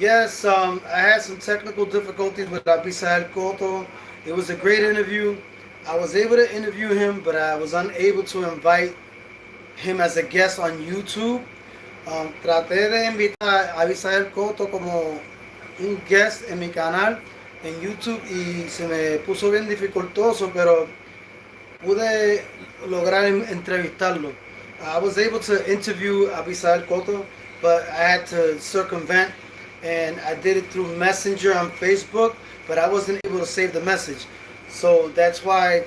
Yes, I had some technical difficulties with Abisael Cotto. It was a great interview. I was able to interview him, but I was unable to invite him as a guest on YouTube. Traté de invitar a Abisael Cotto como un guest en mi canal en YouTube y se me puso bien dificultoso, pero pude lograr entrevistarlo. I was able to interview Abisael Cotto, but I had to circumvent, and I did it through Messenger on Facebook, but I wasn't able to save the message. So that's why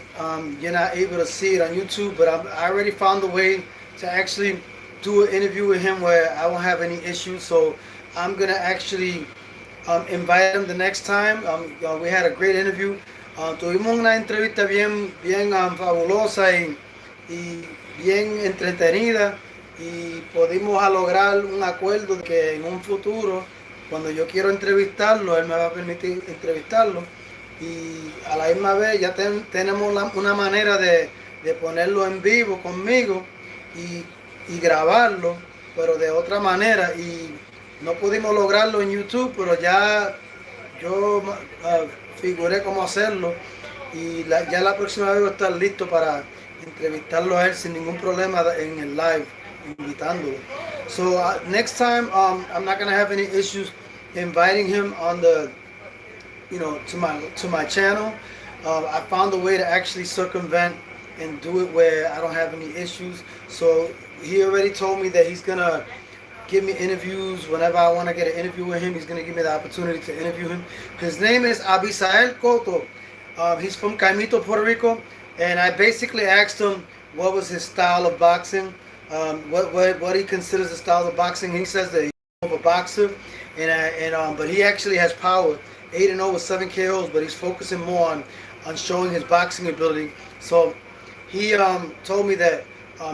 you're not able to see it on YouTube, but I already found a way to actually do an interview with him where I won't have any issues. So I'm going to actually invite him the next time. We had a great interview. Tuvimos una entrevista bien fabulosa y bien entretenida y pudimos lograr un acuerdo de que en un futuro, cuando yo quiero entrevistarlo, él me va a permitir entrevistarlo y a la misma vez ya tenemos una manera de ponerlo en vivo conmigo y grabarlo, pero de otra manera y no pudimos lograrlo en YouTube, pero ya yo figuré cómo hacerlo y ya la próxima vez voy a estar listo para entrevistarlo a él sin ningún problema en el live, invitándolo. So next time, I'm not gonna have any issues inviting him on the, to my channel. I found a way to actually circumvent and do it where I don't have any issues. So he already told me that he's gonna give me interviews whenever I want to get an interview with him. He's going to give me the opportunity to interview him. His name is Abisael Cotto. He's from Caimito, Puerto Rico, and I basically asked him what was his style of boxing, what he considers the style of boxing. He says that he's more of a boxer, but he actually has power, 8-0 with 7 KOs, but he's focusing more on showing his boxing ability. So he told me that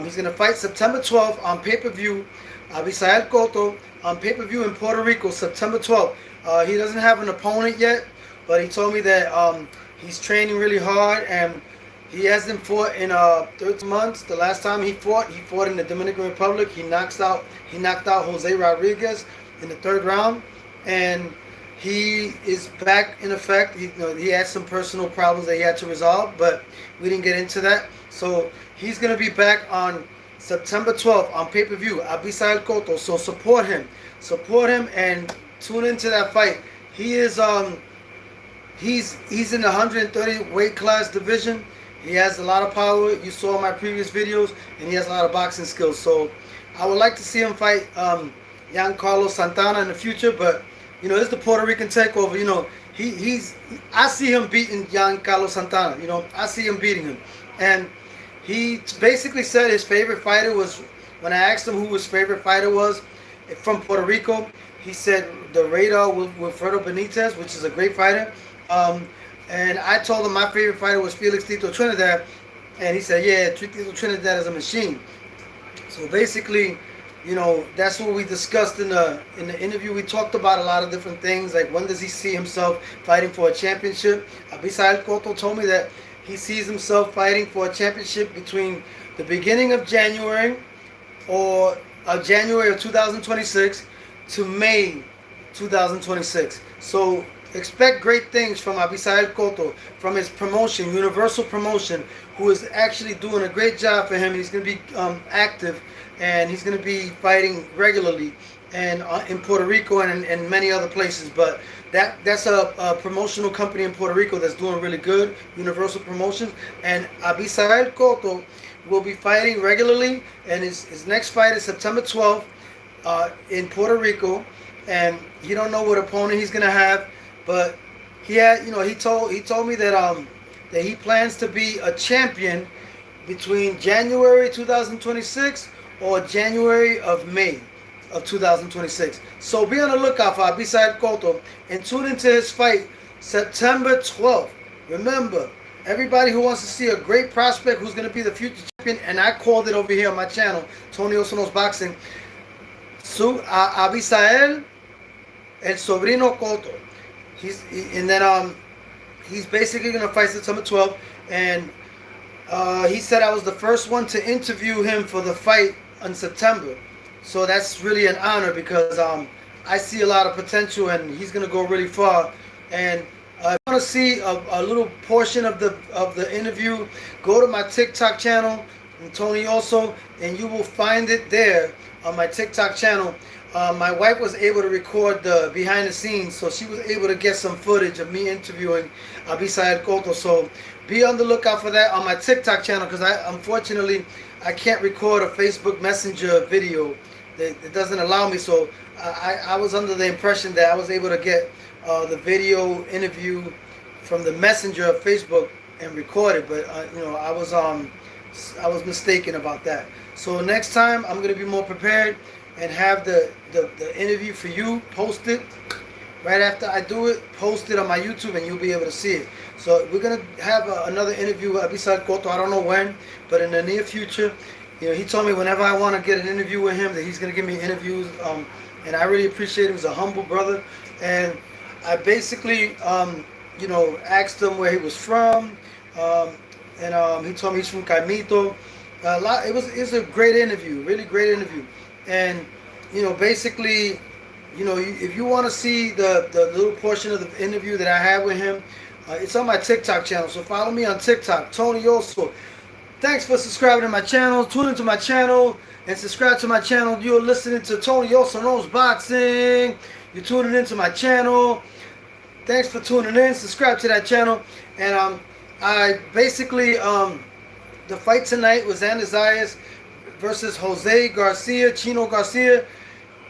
he's going to fight September 12th on pay-per-view. Abisael Cotto on pay-per-view in Puerto Rico, September 12th. He doesn't have an opponent yet, but he told me that he's training really hard and he hasn't fought in 13 months. The last time he fought in the Dominican Republic. He knocked out Jose Rodriguez in the 3rd round, and he is back in effect. He had some personal problems that he had to resolve, but we didn't get into that. So he's gonna be back on September 12th on pay-per-view, Abisael Cotto. So support him and tune into that fight. He is he's in the 130 weight class division. He has a lot of power. You saw my previous videos, and he has a lot of boxing skills. So I would like to see him fight Giancarlo Santana in the future, but it's the Puerto Rican takeover. I see him beating Giancarlo Santana. I see him beating him, and he basically said his favorite fighter was, when I asked him who his favorite fighter was from Puerto Rico, he said the Radar with Wilfredo Benitez, which is a great fighter. And I told him my favorite fighter was Felix Tito Trinidad, and he said, yeah, Tito Trinidad is a machine. So basically, that's what we discussed in the interview. We talked about a lot of different things, like when does he see himself fighting for a championship. Abisael Cotto told me that he sees himself fighting for a championship between the beginning of January January of 2026 to May 2026. So expect great things from Abisael Cotto, from his promotion, Universal Promotion, who is actually doing a great job for him. He's going to be active, and he's going to be fighting regularly and in Puerto Rico and many other places. But that's a promotional company in Puerto Rico that's doing really good, Universal Promotions. And Abisael Cotto will be fighting regularly, and his next fight is September 12th in Puerto Rico. And he don't know what opponent he's gonna have, but he told me that he plans to be a champion between January 2026 or January of May of 2026. So be on the lookout for Abisael Cotto and tune into his fight September 12th. Remember, everybody who wants to see a great prospect who's going to be the future champion, and I called it over here on my channel, Tony Osono's Boxing, Abisael El Sobrino Cotto. He's basically going to fight September 12th, and he said I was the first one to interview him for the fight in September. So that's really an honor because I see a lot of potential, and he's gonna go really far. And if you want to see a little portion of the interview, go to my TikTok channel, and Tony also, and you will find it there on my TikTok channel. My wife was able to record the behind the scenes, so she was able to get some footage of me interviewing Abisael Cotto. So be on the lookout for that on my TikTok channel, because unfortunately I can't record a Facebook Messenger video. It doesn't allow me. So I was under the impression that I was able to get the video interview from the messenger of Facebook and record it, but I was mistaken about that. So next time I'm gonna be more prepared and have the interview for you posted right after I do it. Post it on my YouTube, and you'll be able to see it. So we're gonna have another interview with Abisael Cotto. I don't know when, but in the near future. He told me whenever I want to get an interview with him that he's gonna give me interviews, and I really appreciate him. He's a humble brother, and I basically asked him where he was from, and he told me he's from Caimito. It was a great interview, really great interview, and basically, if you want to see the little portion of the interview that I had with him, it's on my TikTok channel. So follow me on TikTok, Tony Yoso. Thanks for subscribing to my channel. Tune into my channel and subscribe to my channel. You're listening to Tony Yoso Knows Boxing. You're tuning into my channel. Thanks for tuning in. Subscribe to that channel. And I basically the fight tonight was xanderzayas versus Jose Garcia, Chino Garcia.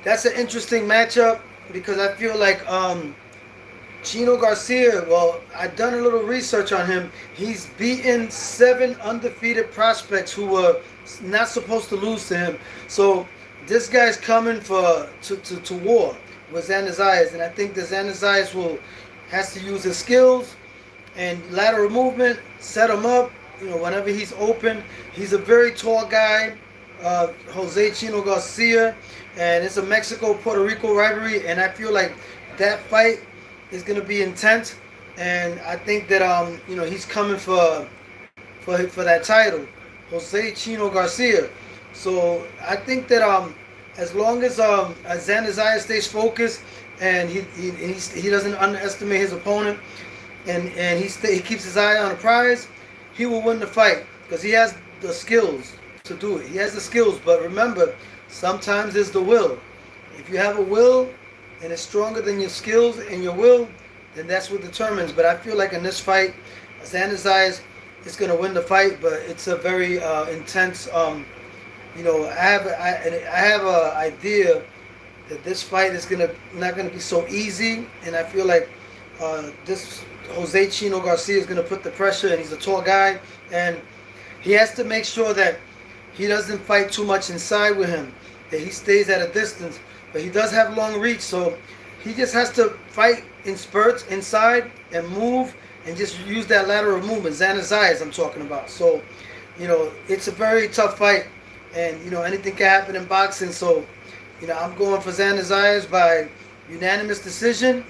That's an interesting matchup because I feel like Chino Garcia, well, I've done a little research on him. He's beaten 7 undefeated prospects who were not supposed to lose to him. So this guy's coming to war with xanderzayas, and I think the xanderzayas has to use his skills and lateral movement, set him up. Whenever he's open, he's a very tall guy, Jose Chino Garcia, and it's a Mexico-Puerto Rico rivalry, and I feel like that fight is going to be intense, and I think that he's coming for that title, Jose Chino Garcia. So I think that as long as xanderzayas stays focused and he doesn't underestimate his opponent, and he keeps his eye on the prize, he will win the fight because he has the skills to do it. He has the skills, but remember, sometimes it's the will. If you have a will and it's stronger than your skills and your will, then that's what determines. But I feel like in this fight, xanderzayas is going to win the fight, but it's a very intense. I have an idea that this fight is not gonna be so easy, and I feel like this Jose Chino Garcia is gonna put the pressure, and he's a tall guy, and he has to make sure that he doesn't fight too much inside with him, that he stays at a distance. But he does have long reach, so he just has to fight in spurts inside and move and just use that lateral movement. xanderzayas I'm talking about. So, it's a very tough fight, and anything can happen in boxing. So, I'm going for xanderzayas by unanimous decision.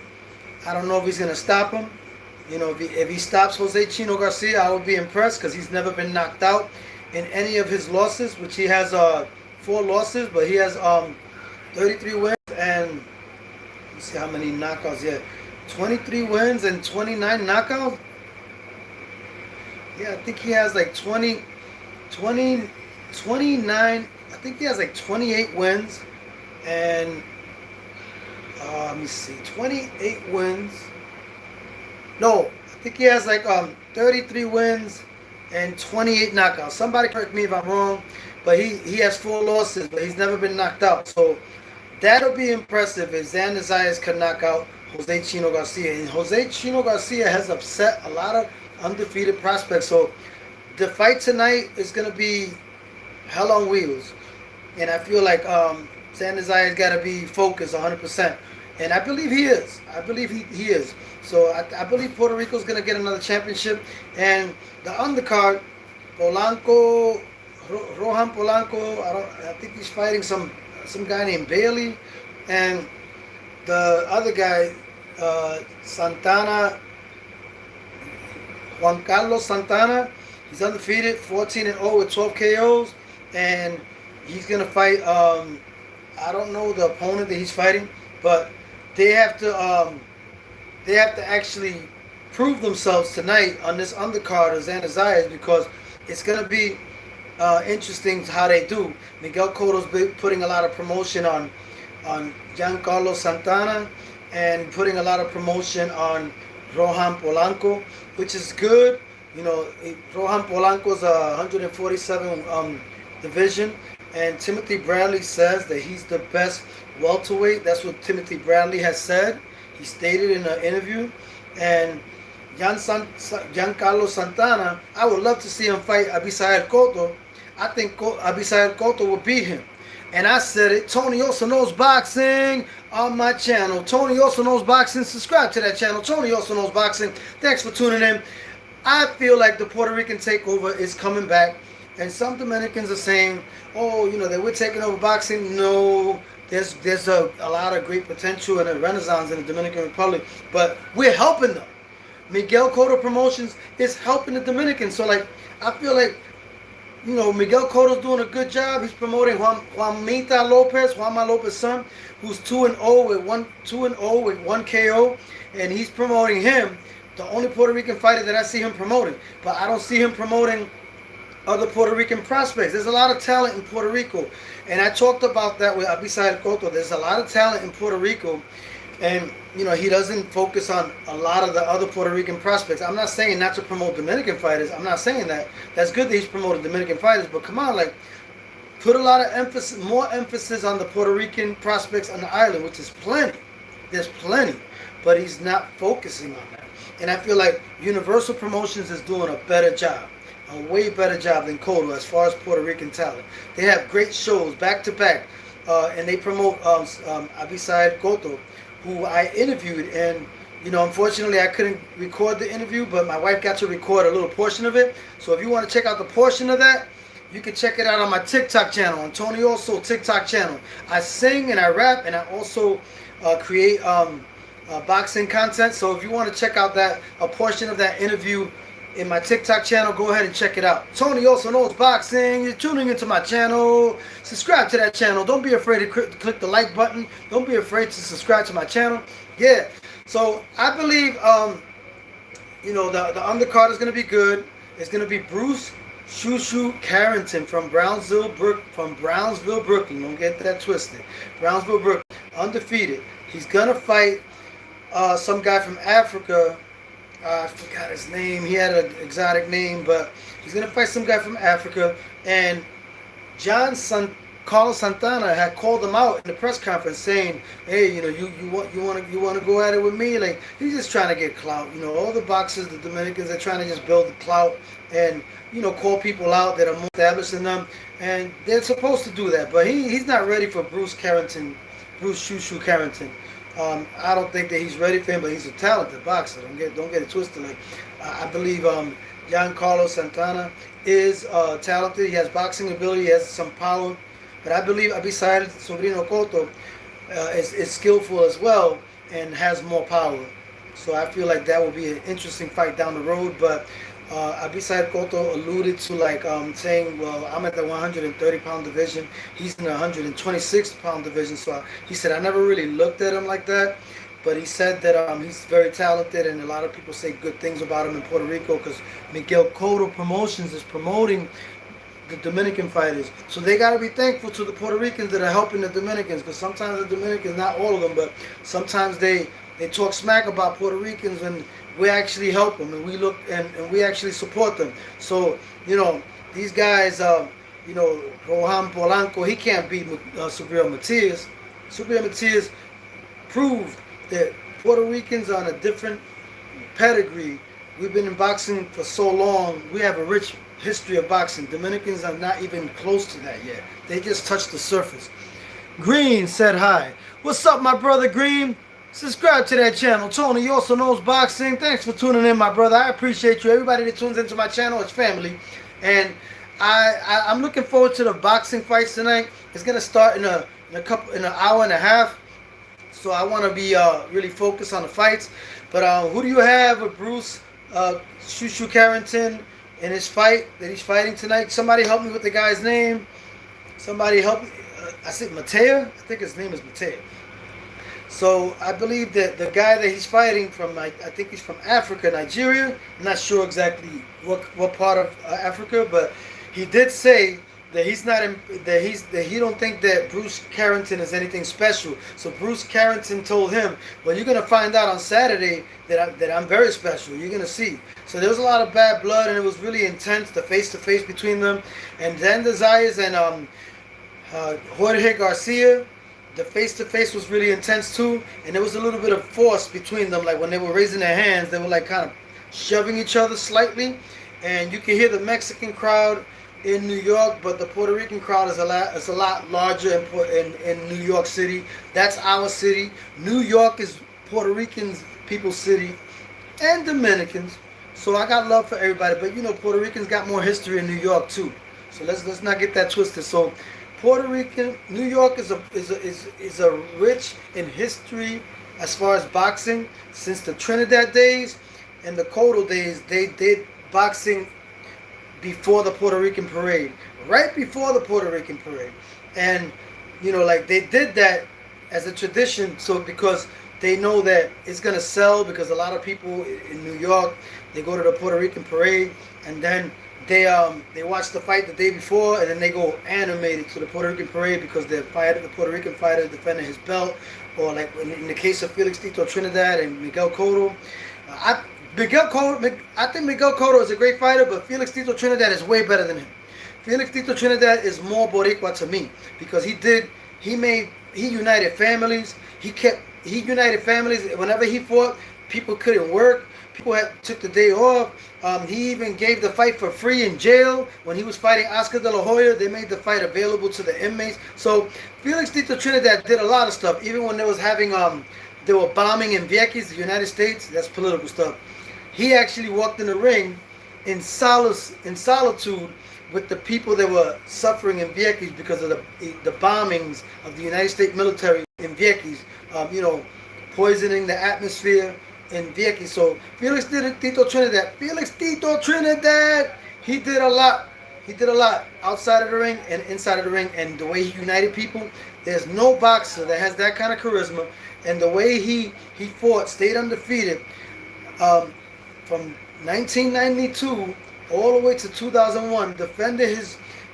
I don't know if he's gonna stop him. If he stops Jose Chino Garcia, I would be impressed because he's never been knocked out in any of his losses, which he has 4 losses, but he has 33 wins and let's see how many knockouts. Yeah, 23 wins and 29 knockouts. Yeah, I think he has like 29. I think he has like 28 wins and let me see, 28 wins. No, I think he has like 33 wins and 28 knockouts. Somebody correct me if I'm wrong, but he has 4 losses, but he's never been knocked out. So that'll be impressive if xanderzayas can knock out Jose Chino Garcia. And Jose Chino Garcia has upset a lot of undefeated prospects. So the fight tonight is going to be hell on wheels. And I feel like xanderzayas got to be focused 100%. And I believe he is. I believe he is. So I believe Puerto Rico's going to get another championship. And the undercard, Polanco, Rohan Polanco, I think he's fighting some guy named Bailey, and the other guy, Santana, Juan Carlos Santana. He's undefeated, 14-0 with 12 KOs, and he's gonna fight. I don't know the opponent that he's fighting, but they have to actually prove themselves tonight on this undercard of Xanderzayas, because it's gonna be interesting how they do. Miguel Cotto's putting a lot of promotion on Giancarlo Santana, and putting a lot of promotion on Rohan Polanco, which is good. You know, Rohan Polanco's a 147 division, and Timothy Bradley says that he's the best welterweight. That's what Timothy Bradley has said. He stated in an interview. And Giancarlo Santana, I would love to see him fight Abisael Cotto. I think Abisael Cotto will beat him. And I said it. Tony also knows boxing on my channel. Tony also knows boxing. Subscribe to that channel. Tony also knows boxing. Thanks for tuning in. I feel like the Puerto Rican takeover is coming back. And some Dominicans are saying, oh, you know, that we're taking over boxing. No, there's a lot of great potential and a renaissance in the Dominican Republic. But we're helping them. Miguel Cotto Promotions is helping the Dominicans. So, like, I feel like, you know, Miguel Cotto's doing a good job. He's promoting Juanma Lopez's son, who's 2-0 with one KO, and he's promoting him. The only Puerto Rican fighter that I see him promoting, but I don't see him promoting other Puerto Rican prospects. There's a lot of talent in Puerto Rico, and I talked about that with Abisael Cotto. There's a lot of talent in Puerto Rico, and you know, he doesn't focus on a lot of the other Puerto Rican prospects. I'm not saying not to promote Dominican fighters. I'm not saying that. That's good that he's promoting Dominican fighters, but come on, like, put a lot of emphasis, more emphasis on the Puerto Rican prospects on the island, which is plenty. There's plenty, but he's not focusing on that. And I feel like Universal Promotions is doing a better job, a way better job than Cotto as far as Puerto Rican talent. They have great shows back to back, and they promote Abisael Cotto, who I interviewed, and you know, unfortunately I couldn't record the interview, but my wife got to record a little portion of it. So if you want to check out the portion of that, you can check it out on my TikTok channel, on Tony Also TikTok channel. I sing and I rap, and I also create boxing content. So if you want to check out a portion of that interview in my TikTok channel, go ahead and check it out. Tony Also Knows Boxing. You're tuning into my channel. Subscribe to that channel. Don't be afraid to click the like button. Don't be afraid to subscribe to my channel. Yeah. So I believe, you know, the undercard is going to be good. It's going to be Bruce Shushu Carrington from Brownsville, Brooklyn. Don't get that twisted. Brownsville, Brooklyn. Undefeated. He's going to fight some guy from Africa. I forgot his name. He had an exotic name, but he's gonna fight some guy from Africa. And Carlos Santana had called him out in the press conference, saying, "Hey, you know, you want to go at it with me?" Like, he's just trying to get clout. You know, all the boxers, the Dominicans, are trying to just build the clout and, you know, call people out that are more established than them, and they're supposed to do that. But he's not ready for Bruce Shushu Carrington. I don't think that he's ready for him, but he's a talented boxer. Don't get it twisted. Like, I believe Giancarlo Santana is talented. He has boxing ability. He has some power. But I believe Abisael Sobrino Cotto is skillful as well and has more power. So I feel like that will be an interesting fight down the road. But Abisael Cotto alluded to, like, saying, well, I'm at the 130-pound division. He's in the 126-pound division. So he said, I never really looked at him like that. But he said that he's very talented, and a lot of people say good things about him in Puerto Rico, because Miguel Cotto Promotions is promoting the Dominican fighters. So they got to be thankful to the Puerto Ricans that are helping the Dominicans, because sometimes the Dominicans, not all of them, but sometimes they talk smack about Puerto Ricans, and we actually help them, and we look and we actually support them. So, you know, these guys, you know, Rohan Polanco, he can't beat Subriel Matias. Subriel Matias proved that Puerto Ricans are on a different pedigree. We've been in boxing for so long. We have a rich history of boxing. Dominicans are not even close to that yet. They just touched the surface. Green said hi. What's up, my brother Green? Subscribe to that channel. Tony Also Knows Boxing. Thanks for tuning in, my brother. I appreciate you. Everybody that tunes into my channel is family. And I'm looking forward to the boxing fights tonight. It's gonna start in an hour and a half. So I want to be really focused on the fights. But who do you have with Bruce Shushu Carrington in his fight that he's fighting tonight? Somebody help me with the guy's name. Somebody help me. I said Mateo. I think his name is Mateo. So I believe that the guy that he's fighting from, I think he's from Africa, Nigeria. I'm not sure exactly what part of Africa, but he did say that he's not in, that he don't think that Bruce Carrington is anything special. So Bruce Carrington told him, "Well, you're gonna find out on Saturday that I'm very special. You're gonna see." So there was a lot of bad blood, and it was really intense. The face to face between them, and xanderzayas and Jorge Garcia. The face-to-face was really intense too, and there was a little bit of force between them. Like when they were raising their hands, they were like kind of shoving each other slightly, and you can hear the Mexican crowd in New York, but the Puerto Rican crowd is a lot larger in New York City. That's our city. New York is Puerto Ricans people's city, and Dominicans. So I got love for everybody, but you know Puerto Ricans got more history in New York too. So let's not get that twisted. So Puerto Rican, New York is a rich in history as far as boxing. Since the Trinidad days and the cotto days, they did boxing before the Puerto Rican parade, right before the Puerto Rican parade, and you know, like they did that as a tradition. So because they know that it's gonna sell, because a lot of people in New York, they go to the Puerto Rican parade and then they watch the fight the day before, and then they go animated to the Puerto Rican parade because the Puerto Rican fighter defending his belt, or like in the case of Felix Tito Trinidad and Miguel Cotto. I think Miguel Cotto is a great fighter, but Felix Tito Trinidad is way better than him. Felix Tito Trinidad is more Boricua to me because he united families. He united families. Whenever he fought, people couldn't work. People took the day off. He even gave the fight for free in jail when he was fighting Oscar de la Hoya. They made the fight available to the inmates. So Felix Tito Trinidad did a lot of stuff. Even when they were bombing in Vieques, the United States. That's political stuff. He actually walked in the ring in solitude with the people that were suffering in Vieques because of the bombings of the United States military in Vieques. Poisoning the atmosphere in Vieques. So Felix Tito Trinidad, he did a lot. He did a lot outside of the ring and inside of the ring, and the way he united people. There's no boxer that has that kind of charisma, and the way he fought, stayed undefeated, from 1992 all the way to 2001, defended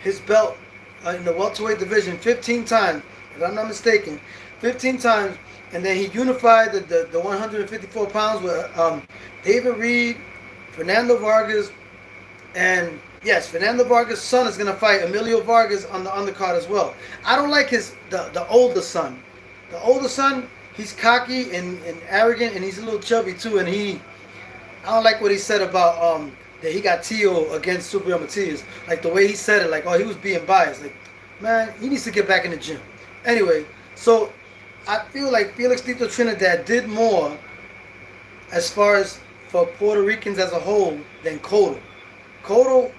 his belt in the welterweight division 15 times, if I'm not mistaken, 15 times. And then he unified the 154 pounds with David Reed, Fernando Vargas, and yes, Fernando Vargas' son is going to fight Emilio Vargas on the undercard as well. I don't like the older son. The older son, he's cocky and arrogant, and he's a little chubby too. And I don't like what he said about that he got Tio against Subriel Matias. Like the way he said it, like, oh, he was being biased. Like, man, he needs to get back in the gym. Anyway, so I feel like Felix Tito Trinidad did more as far as for Puerto Ricans as a whole than Cotto. Cotto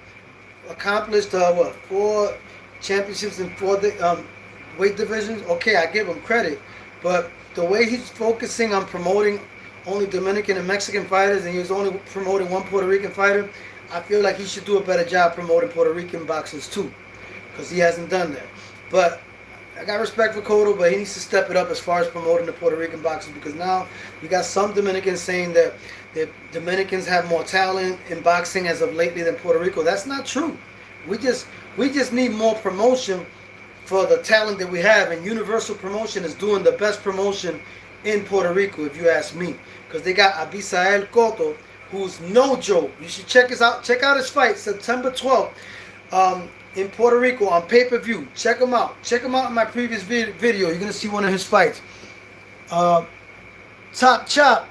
accomplished 4 championships in 4 weight divisions. Okay, I give him credit, but the way he's focusing on promoting only Dominican and Mexican fighters, and he was only promoting one Puerto Rican fighter, I feel like he should do a better job promoting Puerto Rican boxers too, because he hasn't done that. But I got respect for Cotto, but he needs to step it up as far as promoting the Puerto Rican boxers, because now we got some Dominicans saying that Dominicans have more talent in boxing as of lately than Puerto Rico. That's not true. We just need more promotion for the talent that we have, and Universal Promotion is doing the best promotion in Puerto Rico, if you ask me, because they got Abisael Cotto, who's no joke. You should check out his fight September 12th. In Puerto Rico on pay-per-view. Check him out. Check him out in my previous video. You're going to see one of his fights. Top Chop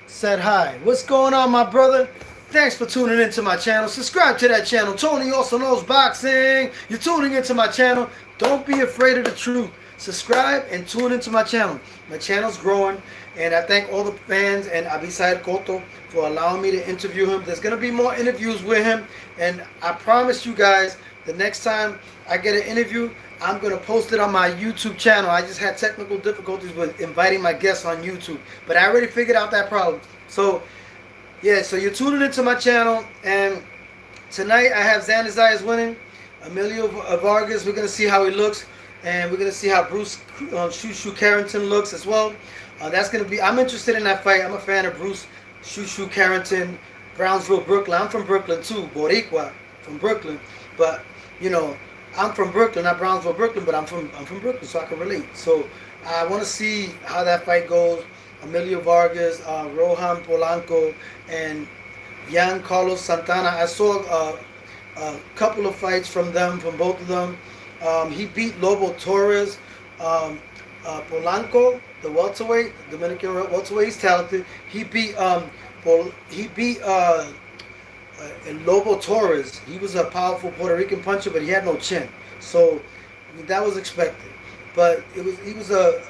said hi. What's going on, my brother? Thanks for tuning into my channel. Subscribe to that channel. Tony also knows boxing. You're tuning into my channel. Don't be afraid of the truth. Subscribe and tune into my channel. My channel's growing, and I thank all the fans and Abisael Cotto for allowing me to interview him. There's going to be more interviews with him, and I promise you guys, the next time I get an interview, I'm going to post it on my YouTube channel. I just had technical difficulties with inviting my guests on YouTube, but I already figured out that problem. So, yeah, so you're tuning into my channel, and tonight I have Xanderzayas winning. Emilio Vargas, we're going to see how he looks, and we're going to see how Bruce Shushu Carrington looks as well. That's gonna be. I'm interested in that fight. I'm a fan of Bruce Shoo Shoo Carrington, Brownsville, Brooklyn. I'm from Brooklyn too, Boricua from Brooklyn. But you know, I'm from Brooklyn, not Brownsville, Brooklyn. But I'm from Brooklyn, so I can relate. So I want to see how that fight goes. Emilio Vargas, Rohan Polanco, and Yan Carlos Santana. I saw a couple of fights from them, from both of them. He beat Lobo Torres. Polanco, the welterweight, Dominican welterweight, he's talented. He beat Lobo Torres. He was a powerful Puerto Rican puncher, but he had no chin. So I mean, that was expected. But he was a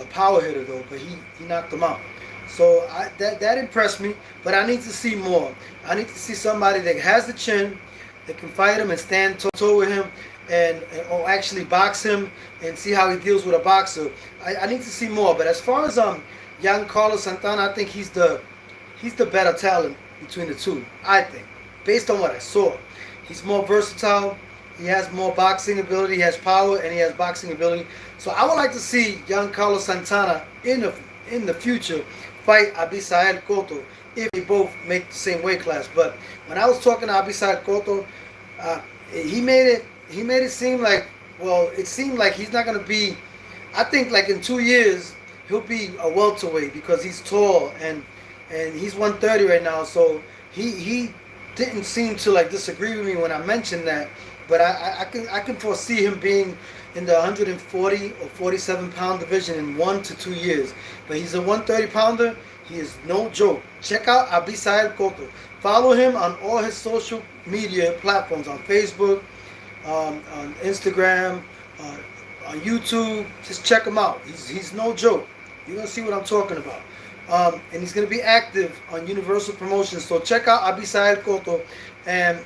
power hitter though, but he knocked him out. So that impressed me. But I need to see more. I need to see somebody that has the chin, that can fight him and stand toe to toe with him, and or actually box him and see how he deals with a boxer. I need to see more. But as far as young Carlos Santana, I think he's the better talent between the two. I think, based on what I saw, he's more versatile. He has more boxing ability. He has power and he has boxing ability. So I would like to see young Carlos Santana in the future fight Abisael Cotto if they both make the same weight class. But when I was talking to Abisael Cotto, he made it seem like, well, it seemed like he's not going to be, I think like in 2 years he'll be a welterweight because he's tall and he's 130 right now. So he didn't seem to like disagree with me when I mentioned that. But I can foresee him being in the 140 or 47 pound division in 1 to 2 years. But he's a 130 pounder. He is no joke. Check out Abisael Cotto. Follow him on all his social media platforms, on Facebook, on Instagram, on YouTube. Just check him out. He's no joke. You're going to see what I'm talking about. And he's going to be active on Universal Promotions. So check out Abisael Cotto. And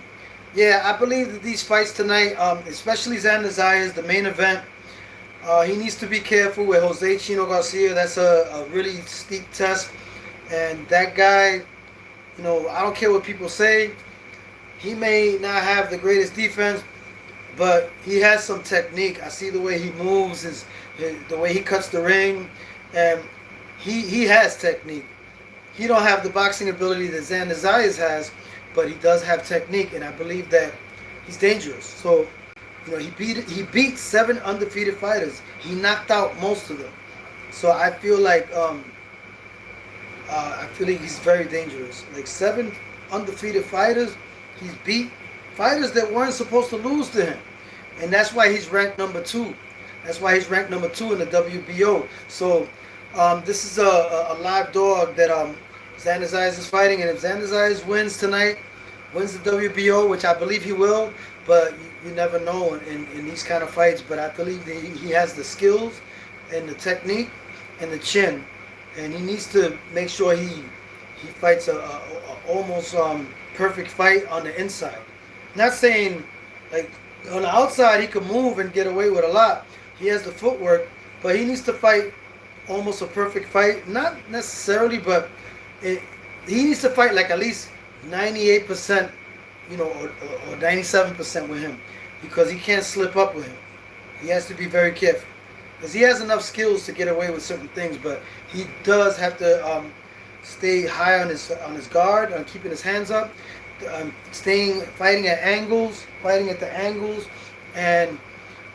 yeah, I believe that these fights tonight, especially Xander Zayas, the main event, he needs to be careful with Jose Chino Garcia. That's a really steep test. And that guy, you know, I don't care what people say. He may not have the greatest defense, but he has some technique. I see the way he moves, the way he cuts the ring, and he has technique. He don't have the boxing ability that Xander Zayas has, but he does have technique, and I believe that he's dangerous. So, you know, he beat 7 undefeated fighters. He knocked out most of them. So I feel like he's very dangerous. Like 7 undefeated fighters, he's beat fighters that weren't supposed to lose to him, and that's why he's ranked number 2. That's why he's ranked number 2 in the WBO. So this is a live dog that Xander Zayas is fighting, and if Xander Zayas wins tonight, wins the WBO, which I believe he will, but you never know in these kind of fights. But I believe that he has the skills and the technique and the chin, and he needs to make sure he fights a almost perfect fight on the inside. Not saying like on the outside he can move and get away with a lot. He has the footwork, but he needs to fight almost a perfect fight. Not necessarily, but he needs to fight like at least 98%, you know, or 97% with him, because he can't slip up with him. He has to be very careful, because he has enough skills to get away with certain things, but he does have to stay high on his guard, on keeping his hands up, fighting at the angles, and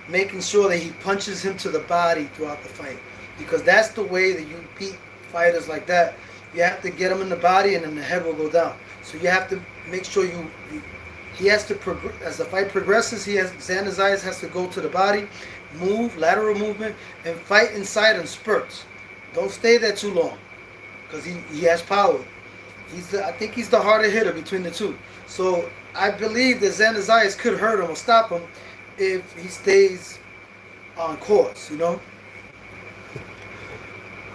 making sure that he punches him to the body throughout the fight, because that's the way that you beat fighters like that. You have to get him in the body, and then the head will go down. So you have to make sure he has to progress. As the fight progresses, Xander Zayas has to go to the body, move, lateral movement, and fight inside in spurts. Don't stay there too long, because he has power. I think he's the harder hitter between the two. So I believe that Xander Zayas could hurt him or stop him if he stays on course, you know.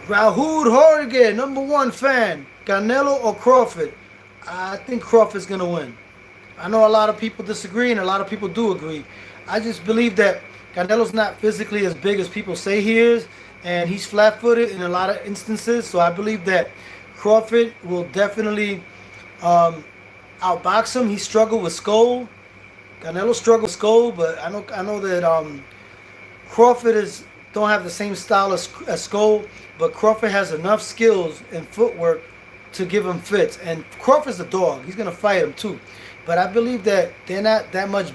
Rahul Jorge, #1 fan. Canelo or Crawford? I think Crawford's going to win. I know a lot of people disagree, and a lot of people do agree. I just believe that Canelo's not physically as big as people say he is, and he's flat-footed in a lot of instances. So I believe that Crawford will definitely outbox him. He struggled with Skull. Canelo struggled with Skull, but I know that Crawford don't have the same style as Skull, but Crawford has enough skills and footwork to give him fits. And Crawford's a dog; he's gonna fight him too. But I believe that they're not that much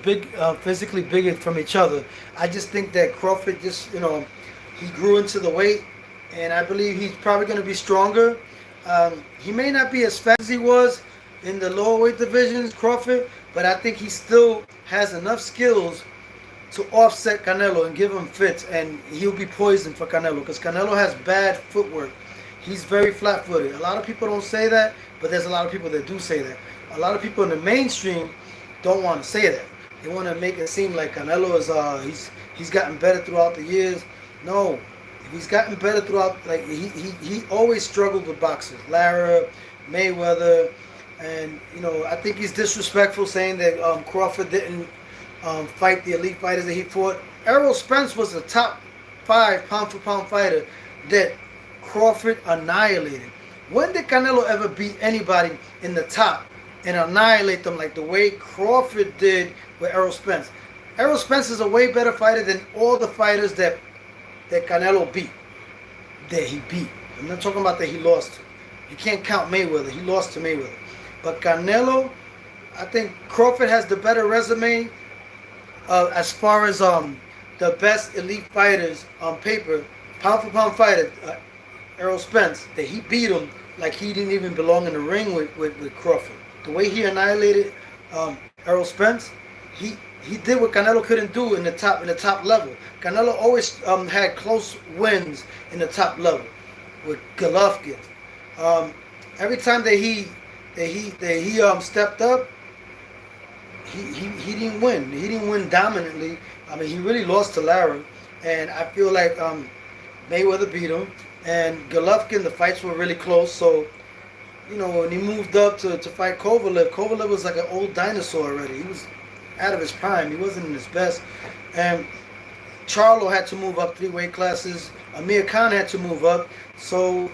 physically bigger from each other. I just think that Crawford just, he grew into the weight, and I believe he's probably going to be stronger. He may not be as fast as he was in the lower weight divisions, Crawford, but I think he still has enough skills to offset Canelo and give him fits, and he'll be poisoned for Canelo because Canelo has bad footwork. He's very flat-footed. A lot of people don't say that, but there's a lot of people that do say that. A lot of people in the mainstream don't want to say that. They want to make it seem like Canelo is he's gotten better throughout the years. No, if he's gotten better throughout, like he always struggled with boxers, Lara, Mayweather, and I think he's disrespectful saying that Crawford didn't fight the elite fighters that he fought. Errol Spence was a top 5 pound for pound fighter that Crawford annihilated. When did Canelo ever beat anybody in the top and annihilate them like the way Crawford did with Errol Spence? Errol Spence is a way better fighter than all the fighters that Canelo beat. That he beat. I'm not talking about that he lost to. You can't count Mayweather. He lost to Mayweather. But Canelo, I think Crawford has the better resume as far as the best elite fighters on paper. Pound for pound fighter, Errol Spence, that he beat him like he didn't even belong in the ring with Crawford. The way he annihilated Errol Spence, he did what Canelo couldn't do in the top level. Canelo always had close wins in the top level with Golovkin. Every time that he stepped up, he didn't win. He didn't win dominantly. I mean, he really lost to Lara, and I feel like Mayweather beat him. And Golovkin, the fights were really close. So, when he moved up to fight Kovalev was like an old dinosaur already. He was out of his prime. He wasn't in his best. And Charlo had to move up 3 weight classes. Amir Khan had to move up. So,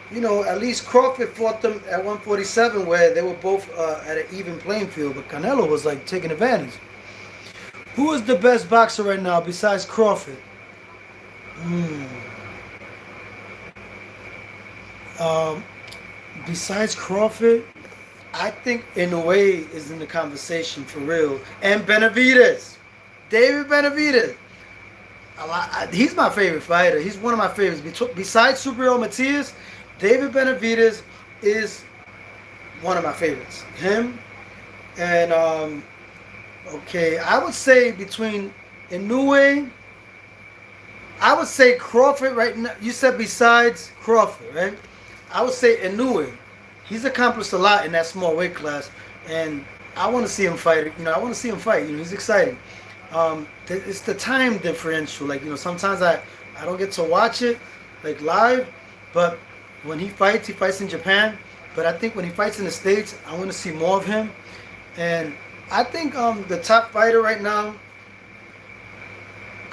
at least Crawford fought them at 147 where they were both at an even playing field. But Canelo was like taking advantage. Who is the best boxer right now besides Crawford? Besides Crawford, I think Inoue is in the conversation for real. And Benavidez. David Benavidez. He's my favorite fighter. He's one of my favorites. Besides Subriel Matias, David Benavidez is one of my favorites. Him and, I would say between Inoue, I would say Crawford right now. You said besides Crawford, right? I would say Inoue. He's accomplished a lot in that small weight class, and I want to see him fight. I want to see him fight. He's exciting. It's the time differential. Sometimes I don't get to watch it live, but when he fights in Japan. But I think when he fights in the States, I want to see more of him. And I think the top fighter right now,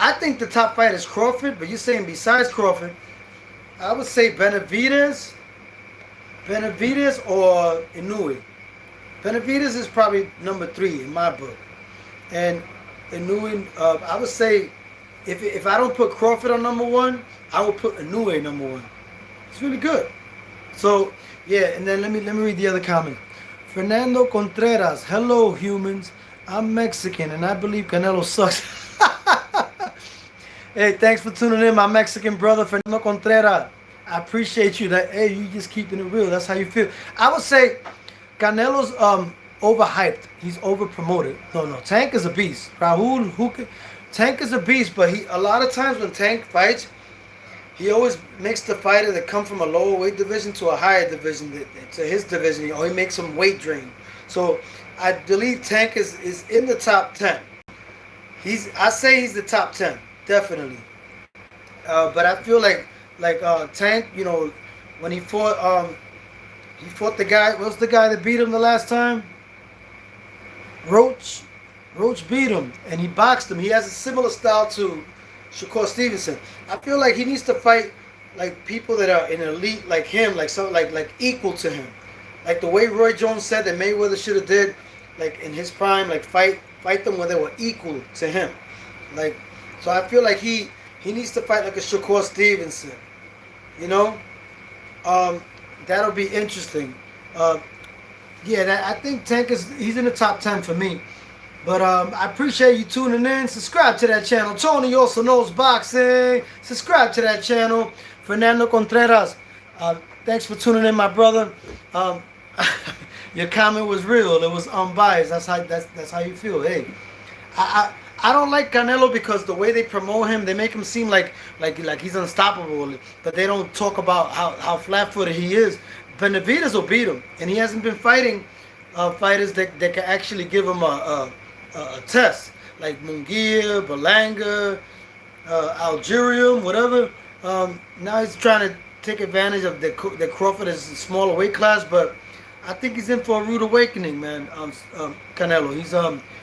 I think the top fighter is Crawford, but you're saying besides Crawford, I would say Benavidez or Inoue. Benavidez is probably number 3 in my book. And Inoue, I would say, if I don't put Crawford on number 1, I would put Inoue number 1. It's really good. So, yeah, and then let me read the other comment. Fernando Contreras, hello humans. I'm Mexican and I believe Canelo sucks. Hey, thanks for tuning in, my Mexican brother, Fernando Contreras. I appreciate you. You just keeping it real. That's how you feel. I would say Canelo's overhyped. He's overpromoted. No. Tank is a beast. Tank is a beast, but a lot of times when Tank fights, he always makes the fighter that come from a lower weight division to a higher division, to his division, or he makes them weight drain. So I believe Tank is in the top 10. I say he's the top 10, definitely. But I feel like Tank, when he fought the guy. What's the guy that beat him the last time? Roach beat him, and he boxed him. He has a similar style to Shakur Stevenson. I feel like he needs to fight like people that are in elite, like him, like equal to him, like the way Roy Jones said that Mayweather should have did, like in his prime, like fight them when they were equal to him, So I feel like he needs to fight like a Shakur Stevenson. You know, um, that'll be interesting. Uh, yeah, I think Tank he's in the top 10 for me. But I appreciate you tuning in. Subscribe to that channel. Tony also knows boxing. Subscribe to that channel. Fernando Contreras. Uh, Thanks for tuning in, my brother. Um, your comment was real. It was unbiased. That's how you feel. Hey, I don't like Canelo because the way they promote him, they make him seem like he's unstoppable. But they don't talk about how flat-footed he is. Benavidez will beat him, and he hasn't been fighting fighters that can actually give him a test, like Munguia, Berlanga, Algerium, whatever. Now he's trying to take advantage of that Crawford is a smaller weight class, but I think he's in for a rude awakening, man. Canelo,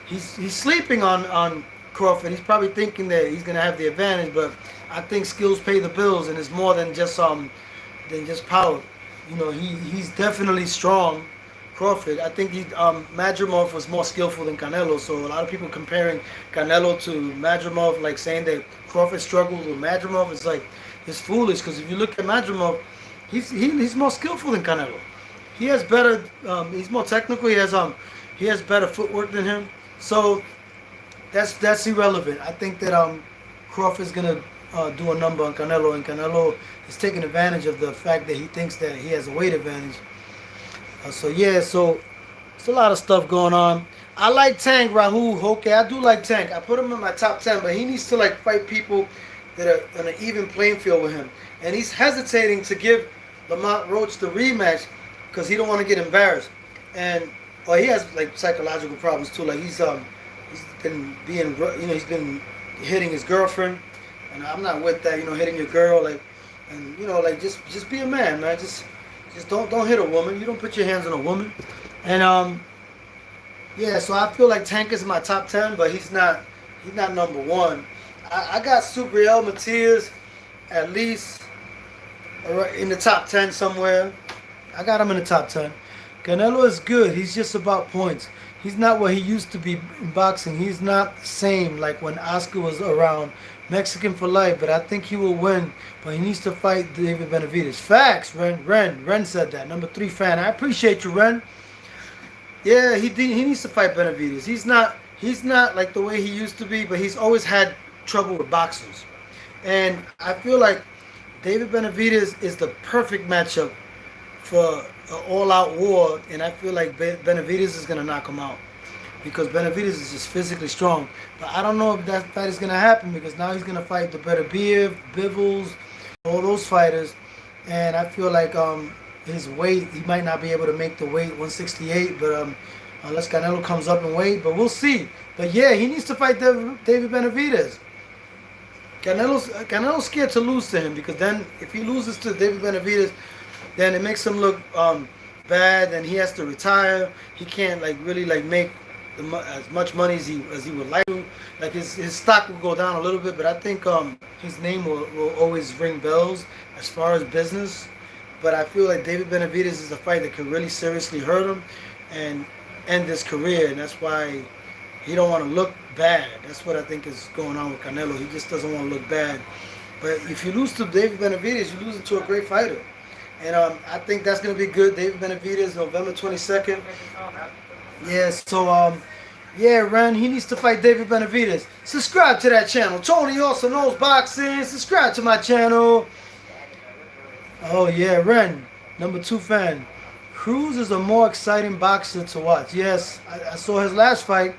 he's sleeping on Crawford. He's probably thinking that he's gonna have the advantage, but I think skills pay the bills, and it's more than just power. You know, he's definitely strong. Crawford, I think Madrimov was more skillful than Canelo, so a lot of people comparing Canelo to Madrimov, like saying that Crawford struggled with Madrimov, it's foolish because if you look at Madrimov, he's more skillful than Canelo. He has better, he's more technical. He has better footwork than him. So that's irrelevant. I think that Crawford's gonna do a number on Canelo, and Canelo is taking advantage of the fact that he thinks that he has a weight advantage. So it's a lot of stuff going on. I like Tank Rahul. Okay, I do like Tank. I put him in my top 10, but he needs to like fight people that are on an even playing field with him. And he's hesitating to give Lamont Roach the rematch because he don't want to get embarrassed. And or he has like psychological problems too. Like he's been being he's been hitting his girlfriend, and I'm not with that. Hitting your girl and like just be a man, man. Just don't hit a woman. You don't put your hands on a woman. And yeah, so I feel like Tank is in my top 10, but he's not number one. I got Subriel Matias at least in the top 10 somewhere. I got him in the top 10. Canelo is good. He's just about points. He's not what he used to be in boxing. He's not the same like when Oscar was around. Mexican for life, but I think he will win. But he needs to fight David Benavidez. Facts, Ren said that. Number 3 fan. I appreciate you, Ren. Yeah, he needs to fight Benavidez. He's not like the way he used to be, but he's always had trouble with boxers. And I feel like David Benavidez is the perfect matchup for an all-out war, and I feel like Benavidez is going to knock him out because Benavidez is just physically strong. But I don't know if that fight is going to happen because now he's going to fight the Beterbiev, Bivens, all those fighters, and I feel like his weight, he might not be able to make the weight 168, but unless Canelo comes up in weight, but we'll see. But yeah, he needs to fight David Benavidez. Canelo's scared to lose to him because then if he loses to David Benavidez, then it makes him look bad, and he has to retire. He can't really make as much money as he would like to. Like his stock will go down a little bit, but I think his name will always ring bells as far as business. But I feel like David Benavidez is a fight that could really seriously hurt him and end his career, and that's why he don't want to look bad. That's what I think is going on with Canelo. He just doesn't want to look bad. But if you lose to David Benavidez, you lose to a great fighter. And I think that's going to be good. David Benavidez, November 22nd. Yeah, so, yeah, Ren, he needs to fight David Benavidez. Subscribe to that channel. Tony also knows boxing. Subscribe to my channel. Oh, yeah, Ren, number 2 fan. Cruz is a more exciting boxer to watch. Yes, I saw his last fight.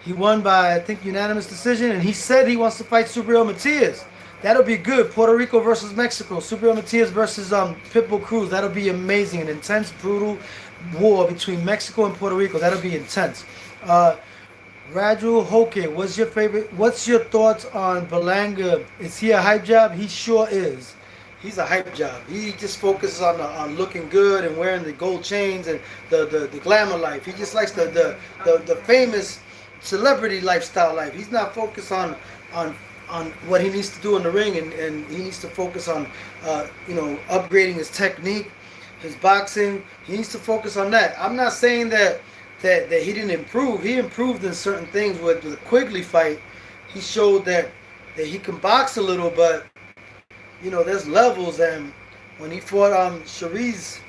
He won by, I think, unanimous decision, and he said he wants to fight Subriel Matias. That'll be good. Puerto Rico versus Mexico. Subriel Matias versus Pitbull Cruz. That'll be amazing. An intense, brutal war between Mexico and Puerto Rico. That'll be intense. Raju Hoke, what's your thoughts on Berlanga? Is he a hype job? He sure is. He's a hype job. He just focuses on looking good and wearing the gold chains and the glamour life. He just likes the famous celebrity lifestyle life. He's not focused on what he needs to do in the ring, and he needs to focus on upgrading his technique, his boxing. He needs to focus on that. I'm not saying that he didn't improve. He improved in certain things. With the Quigley fight, he showed that he can box a little, but there's levels, and when he fought Sharice,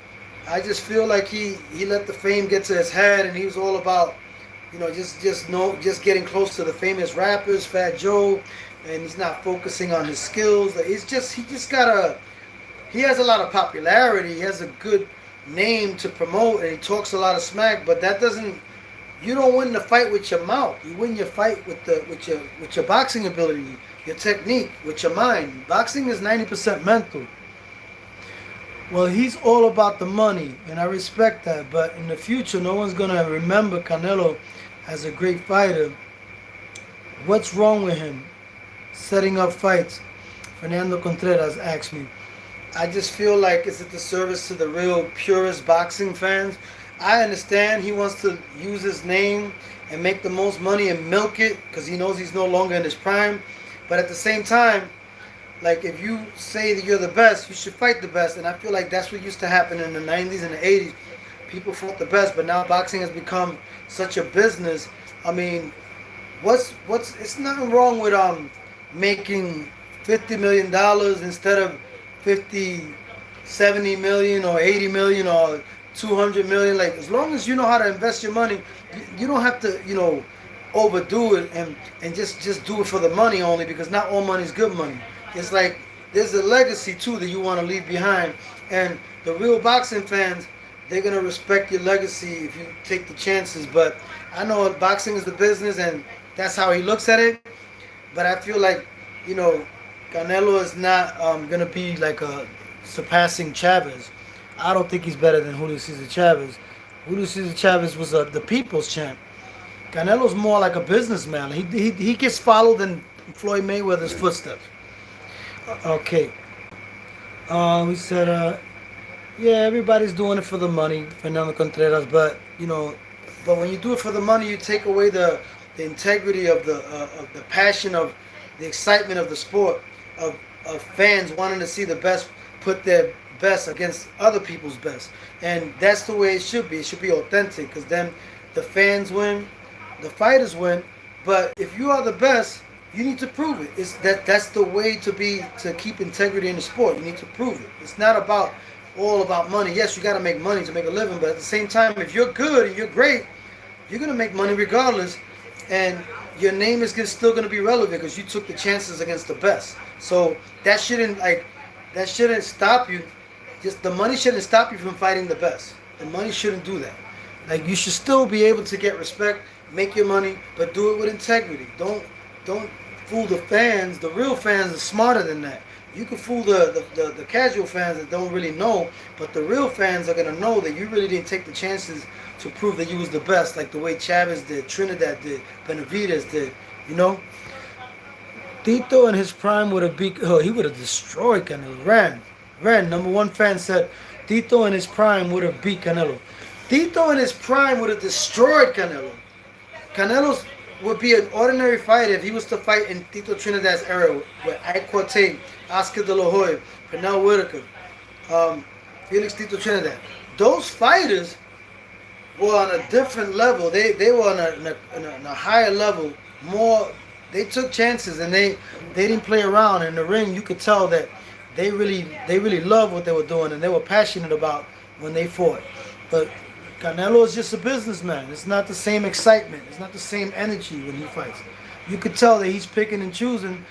I just feel like he let the fame get to his head, and he was all about, just getting close to the famous rappers, Fat Joe, and he's not focusing on his skills. Like, he has a lot of popularity. He has a good name to promote, and he talks a lot of smack. But that doesn't. You don't win the fight with your mouth. You win your fight with your boxing ability, your technique, with your mind. Boxing is 90% mental. Well, he's all about the money, and I respect that. But in the future, no one's gonna remember Canelo as a great fighter. What's wrong with him setting up fights? Fernando Contreras asked me. I just feel like it's a disservice to the real purist boxing fans. I understand he wants to use his name and make the most money and milk it because he knows he's no longer in his prime. But at the same time, like, if you say that you're the best, you should fight the best. And I feel like that's what used to happen in the 90s and the 80s. People fought the best, but now boxing has become such a business. I mean, it's nothing wrong with making $50 million instead of 50, 70 million or 80 million or 200 million. Like, as long as you know how to invest your money, you don't have to, overdo it and just do it for the money only, because not all money is good money. It's like there's a legacy too that you want to leave behind, and the real boxing fans, they're gonna respect your legacy if you take the chances. But I know boxing is the business, and that's how he looks at it. But I feel like, Canelo is not gonna be like a surpassing Chavez. I don't think he's better than Julio Cesar Chavez. Julio Cesar Chavez was the people's champ. Canelo's more like a businessman. He gets followed in Floyd Mayweather's footsteps. Okay. We said, yeah, everybody's doing it for the money, Fernando Contreras. But but when you do it for the money, you take away the integrity of the passion, of the excitement of the sport, of fans wanting to see the best put their best against other people's best. And that's the way it should be. It should be authentic, because then the fans win, the fighters win. But if you are the best, you need to prove it. That's the way to keep integrity in the sport. You need to prove it. It's not all about money. Yes, you got to make money to make a living, but at the same time, if you're good and you're great, you're gonna make money regardless, and your name is still gonna be relevant because you took the chances against the best. So that shouldn't stop you. Just the money shouldn't stop you from fighting the best. The money shouldn't do that. Like, you should still be able to get respect, make your money, but do it with integrity. Don't fool the fans. The real fans are smarter than that. You can fool the casual fans that don't really know, but the real fans are gonna know that you really didn't take the chances to prove that you was the best, like the way Chavez did, Trinidad did, Benavidez did. Tito in his prime would have he would have destroyed Canelo. Ran, number one fan said Tito in his prime would have beat Canelo. Tito in his prime would have destroyed Canelo. Canelo would be an ordinary fighter if he was to fight in Tito Trinidad's era with Ike Quartet, Oscar De La Hoya, Pernell Whitaker, Felix Tito Trinidad. Those fighters were on a different level. They were on a higher level. More, they took chances, and they didn't play around in the ring. You could tell that they really loved what they were doing, and they were passionate about when they fought. But Canelo is just a businessman. It's not the same excitement. It's not the same energy when he fights. You could tell that he's picking and choosing,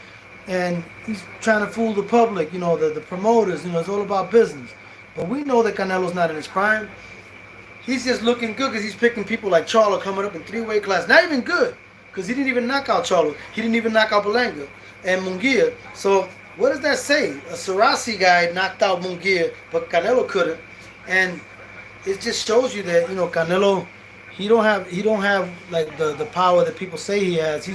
and he's trying to fool the public, the promoters. It's all about business. But we know that Canelo's not in his prime. He's just looking good because he's picking people like Charlo coming up in 3-weight class. Not even good, because he didn't even knock out Charlo. He didn't even knock out Belenga and Munguia. So what does that say? A Sarasi guy knocked out Munguia, but Canelo couldn't. And it just shows you that, Canelo, he don't have like the power that people say he has.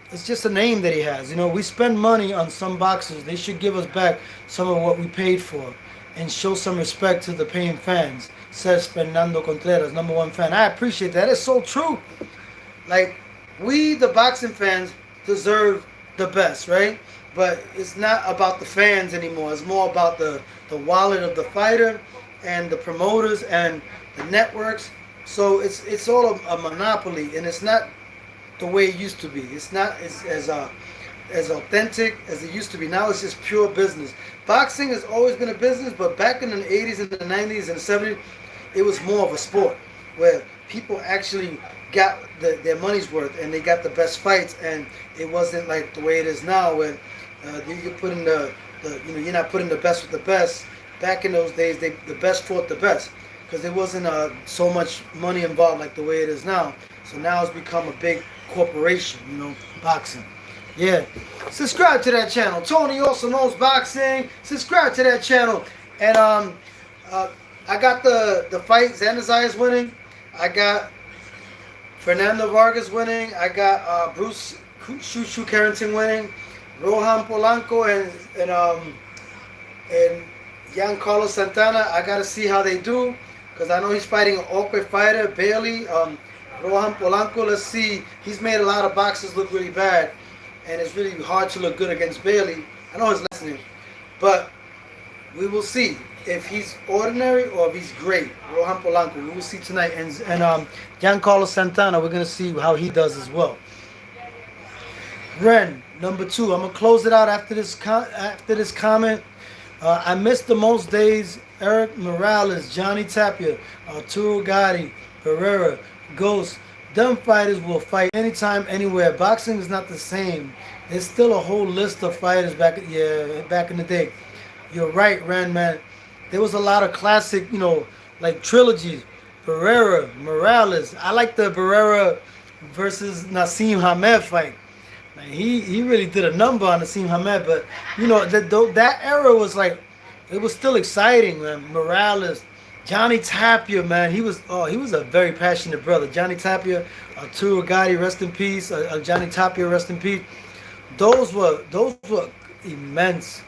It's just a name that he has. We spend money on some boxers. They should give us back some of what we paid for and show some respect to the paying fans, says Fernando Contreras, number one fan. I appreciate that. It's so true. Like, we, the boxing fans, deserve the best, right? But it's not about the fans anymore. It's more about the wallet of the fighter and the promoters and the networks. So it's all a monopoly, and it's not the way it used to be. It's not as as authentic as it used to be. Now it's just pure business. Boxing has always been a business, but back in the 80s and the 90s and the 70s, it was more of a sport where people actually got their money's worth and they got the best fights, and it wasn't like the way it is now where you put in you're not putting the best with the best. Back in those days, the best fought the best because there wasn't so much money involved like the way it is now. So now it's become a big corporation, boxing. Yeah. Subscribe to that channel. Tony also knows boxing. Subscribe to that channel. And I got the fight, Xanderzayas winning. I got Fernando Vargas winning. I got Bruce Shushu Carrington winning. Rohan Polanco and Giancarlo Santana. I gotta see how they do because I know he's fighting an awkward fighter, Bailey. Rohan Polanco, let's see. He's made a lot of boxers look really bad, and it's really hard to look good against Bailey. I know he's listening, but we will see if he's ordinary or if he's great. Rohan Polanco, we will see tonight, and Giancarlo Santana, we're gonna see how he does as well. Ren, number 2. I'm gonna close it out after this comment. I missed the most days. Eric Morales, Johnny Tapia, Arturo Gatti, Pereira, Ghost. Them fighters will fight anytime, anywhere. Boxing is not the same. There's still a whole list of fighters back in the day. You're right, Ren, man. There was a lot of classic, like trilogies. Pereira, Morales. I like the Pereira versus Nassim Hamed fight. Man, he really did a number on Nassim Hamed, but that era was like, it was still exciting, man. Morales, Johnny Tapia, man, he was a very passionate brother. Johnny Tapia, Arturo Gatti, rest in peace. Johnny Tapia, rest in peace. Those were immense,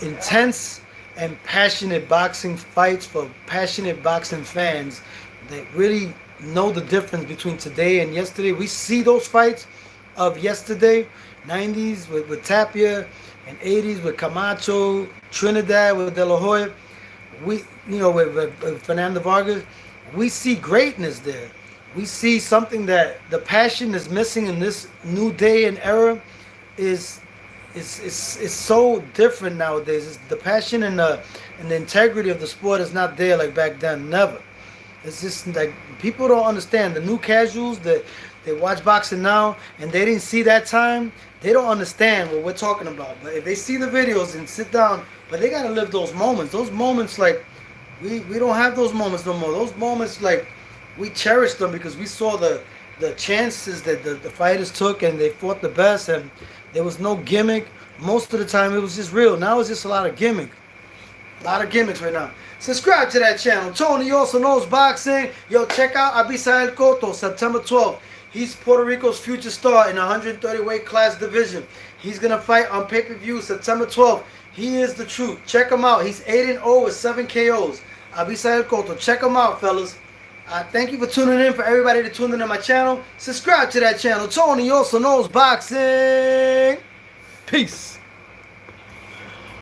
intense, and passionate boxing fights for passionate boxing fans that really know the difference between today and yesterday. We see those fights of yesterday, 90s with Tapia, and 80s with Camacho, Trinidad with De La Hoya. With Fernando Vargas, we see greatness there. We see something that the passion is missing in this new day and era is so different nowadays. The passion and the integrity of the sport is not there like back then. Never. It's just like people don't understand. The new casuals that they watch boxing now and they didn't see that time, they don't understand what we're talking about. But if they see the videos and sit down, but they gotta live those moments. Those moments, like we don't have those moments no more. Those moments, like, we cherish them because we saw the chances that the fighters took and they fought the best, and there was no gimmick. Most of the time it was just real. Now it's just a lot of gimmick. A lot of gimmicks right now. Subscribe to that channel. Tony also knows boxing. Yo, check out Abisael Cotto, September 12th. He's Puerto Rico's future star in the 130 weight class division. He's going to fight on pay-per-view September 12th. He is the truth. Check him out. He's 8-0 with 7 KOs. Abisael Cotto. Check him out, fellas. Thank you for tuning in. For everybody that tuned in on my channel, subscribe to that channel. Tony also knows boxing. Peace.